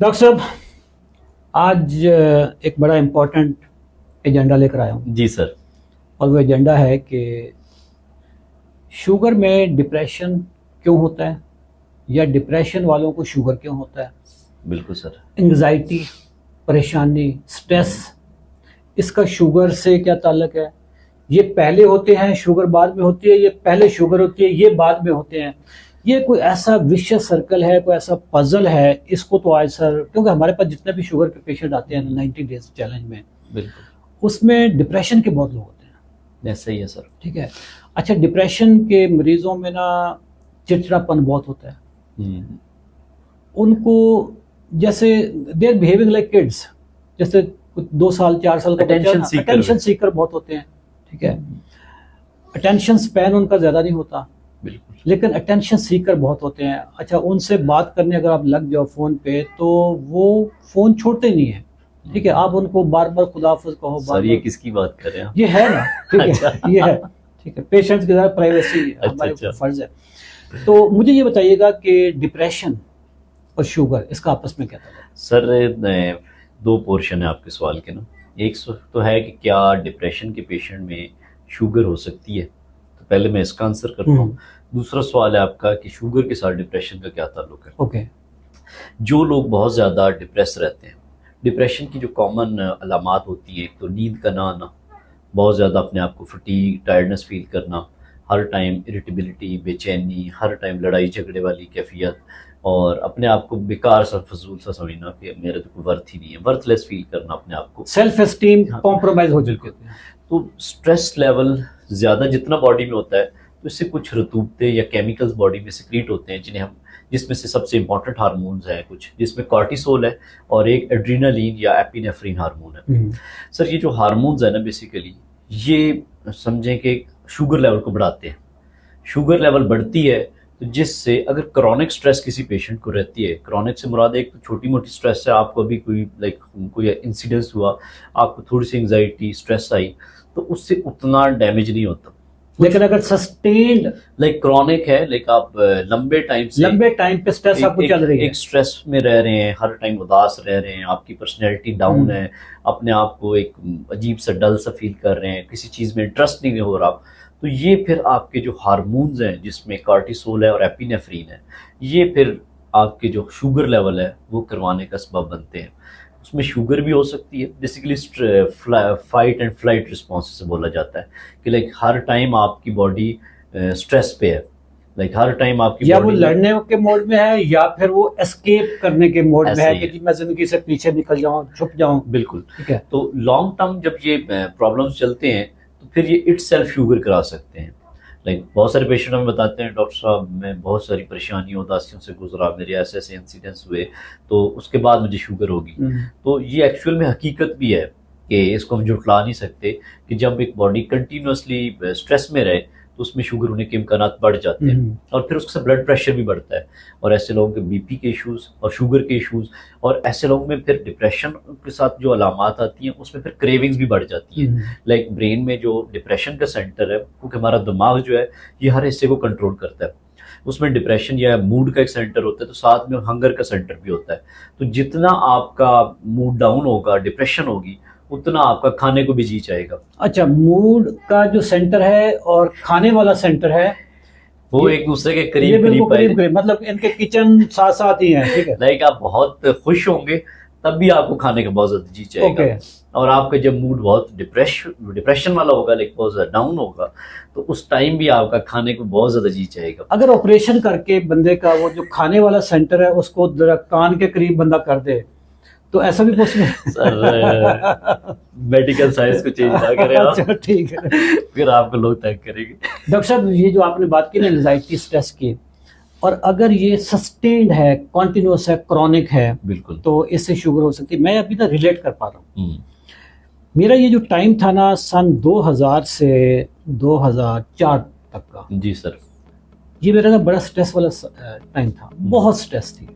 Doctor साहब, आज एक बड़ा इम्पोर्टेंट एजेंडा लेकर आया हूँ। जी सर। और वो एजेंडा है कि शुगर में डिप्रेशन क्यों होता है, या डिप्रेशन वालों को शुगर क्यों होता है। बिल्कुल सर। एंग्जाइटी, परेशानी, स्ट्रेस, इसका शुगर से क्या ताल्लुक है। ये पहले होते हैं, शुगर बाद में होती है, ये पहले शुगर होती है, ये बाद में होते हैं। ये कोई ऐसा विशियस सर्कल है, कोई ऐसा पजल है। इसको तो आज सर, क्योंकि हमारे पास जितने भी शुगर के पेशेंट आते हैं 90 डेज चैलेंज में, बिल्कुल उसमें डिप्रेशन के बहुत लोग होते हैं। ऐसा ही है सर। ठीक है। अच्छा, डिप्रेशन के मरीजों में ना चिड़चिड़ापन बहुत होता है। उनको जैसे they are behaving like kids, जैसे 2 साल 4 साल का अटेंशन सीकर बहुत होते हैं। ठीक है। अटेंशन स्पैन उनका ज्यादा नहीं होता, बिल्कुल, लेकिन अटेंशन सीकर बहुत होते हैं। अच्छा, उनसे बात करने अगर आप लग जाओ फोन पे तो वो फोन छोड़ते नहीं है। ठीक है। आप उनको बार बार खुदाफिज कहो, सर ये किसकी बात कर रहे हैं? ये है ना। ठीक है। अच्छा। ये है। ठीक है। पेशेंट्स के साथ प्राइवेसी हमारे अच्छा। फर्ज है। तो मुझे ये बताइएगा कि डिप्रेशन और शुगर, इसका आपस में क्या था? सर दो पोर्शन है आपके सवाल के ना। एक तो है कि क्या डिप्रेशन के पेशेंट में शुगर हो सकती है, तो पहले मैं इसका आंसर करता हूँ। दूसरा सवाल है आपका कि शुगर के साथ डिप्रेशन का क्या ताल्लुक है। ओके। जो लोग बहुत ज़्यादा डिप्रेस रहते हैं, डिप्रेशन की जो कॉमन अलामात होती है, एक तो नींद का ना आना, बहुत ज़्यादा अपने आप को फटीग, टायर्डनेस फील करना, हर टाइम इरिटेबिलिटी, बेचैनी, हर टाइम लड़ाई झगड़े वाली कैफियत, और अपने आप को बेकार सा फजूल सा समझना कि मेरे तो कोई वर्थ ही नहीं है, वर्थलेस फील करना अपने आप को, सेल्फ एस्टीम कॉम्प्रोमाइज हो चुके हैं। तो स्ट्रेस लेवल ज़्यादा जितना बॉडी में होता है, तो इससे कुछ रतूबते या केमिकल्स बॉडी में सिक्रीट होते हैं, जिसमें से सबसे इंपॉर्टेंट हार्मोन्स हैं कुछ, जिसमें कॉर्टिसोल है और एक एड्रीनालिन या एपिनेफ्रिन हार्मोन है। सर ये जो हार्मोन्स है ना, बेसिकली ये समझें कि शुगर लेवल को बढ़ाते हैं। शुगर लेवल बढ़ती है तो जिससे अगर क्रॉनिक स्ट्रेस किसी पेशेंट को रहती है, क्रॉनिक से मुराद एक तो छोटी मोटी स्ट्रेस है, आपको अभी कोई इंसिडेंस हुआ, आपको थोड़ी सी एंग्जाइटी स्ट्रेस आई, तो उससे उतना डैमेज नहीं होता। लेकिन अगर सस्टेन्ड क्रॉनिक है, आप लंबे टाइम पे स्ट्रेस आपको चल रही है, एक स्ट्रेस में रह रहे हैं, हर टाइम उदास रह रहे हैं, आपकी पर्सनैलिटी डाउन है, अपने आप को एक अजीब सा डल सा फील कर रहे हैं, किसी चीज़ में इंटरेस्ट नहीं हो रहा, तो ये फिर आपके जो हार्मोन्स हैं जिसमें कॉर्टिसोल है और एपिनेफ्रिन है, ये फिर आपके जो शुगर लेवल है वो करवाने का सबब बनते हैं। उसमें शुगर भी हो सकती है, basically fight and flight response से बोला जाता है कि हर टाइम आपकी बॉडी स्ट्रेस पे है, हर टाइम आपकी या वो लड़ने के मोड में है या फिर वो एस्केप करने के मोड में है कि मैं जिंदगी से पीछे निकल जाऊं, छुप जाऊं। बिल्कुल। ठीक है। तो लॉन्ग टर्म जब ये प्रॉब्लम्स चलते हैं तो फिर ये इटसेल्फ शुगर करा सकते हैं। बहुत सारे पेशेंट हमें बताते हैं, डॉक्टर साहब मैं बहुत सारी परेशानियों उदासियों से गुजरा, मेरे ऐसे ऐसे इंसिडेंट्स हुए, तो उसके बाद मुझे शुगर होगी। तो ये एक्चुअल में हकीकत भी है कि इसको हम जुटला नहीं सकते कि जब एक बॉडी कंटिन्यूसली स्ट्रेस में रहे तो उसमें शुगर होने के इम्कानात बढ़ जाते हैं, और फिर उसके साथ ब्लड प्रेशर भी बढ़ता है, और ऐसे लोगों के बीपी के इश्यूज़ और शुगर के इश्यूज़, और ऐसे लोगों में फिर डिप्रेशन के साथ जो अलामात आती हैं उसमें फिर क्रेविंग्स भी बढ़ जाती हैं। ब्रेन में जो डिप्रेशन का सेंटर है, क्योंकि हमारा दिमाग जो है ये हर हिस्से को कंट्रोल करता है, उसमें डिप्रेशन या मूड का एक सेंटर होता है, तो साथ में हंगर का सेंटर भी होता है। तो जितना आपका मूड डाउन होगा, डिप्रेशन होगी, उतना आपका खाने को भी जी जाएगा। अच्छा, मूड का जो सेंटर है और खाने वाला सेंटर है वो एक दूसरे के करीब करीब, मतलब इनके किचन साथ साथ ही है। ठीक है। आप बहुत खुश होंगे तब भी आपको खाने का बहुत ज्यादा जी जाएगा, और आपका जब मूड बहुत डिप्रेशन वाला होगा, बहुत ज्यादा डाउन होगा, तो उस टाइम भी आपका खाने को बहुत ज्यादा जी जाएगा। अगर ऑपरेशन करके बंदे का वो जो खाने वाला सेंटर है उसको कान के करीब बंदा कर दे तो ऐसा भी पॉसिबल है? सर मेडिकल साइंस को चेंज ना करें आप। अच्छा ठीक है, फिर आपको लोग तंग करेंगे। डॉक्टर साहब, ये जो आपने बात की ना एंजाइटी स्ट्रेस की, और अगर ये सस्टेन्ड है, कॉन्टिन्यूस है, क्रॉनिक है, बिल्कुल, तो इससे शुगर हो सकती है। मैं अभी ना रिलेट कर पा रहा हूँ। मेरा ये जो टाइम था ना सन 2000 से 2004 तक का, जी सर, ये मेरा ना बड़ा स्ट्रेस वाला टाइम था, बहुत स्ट्रेस थी।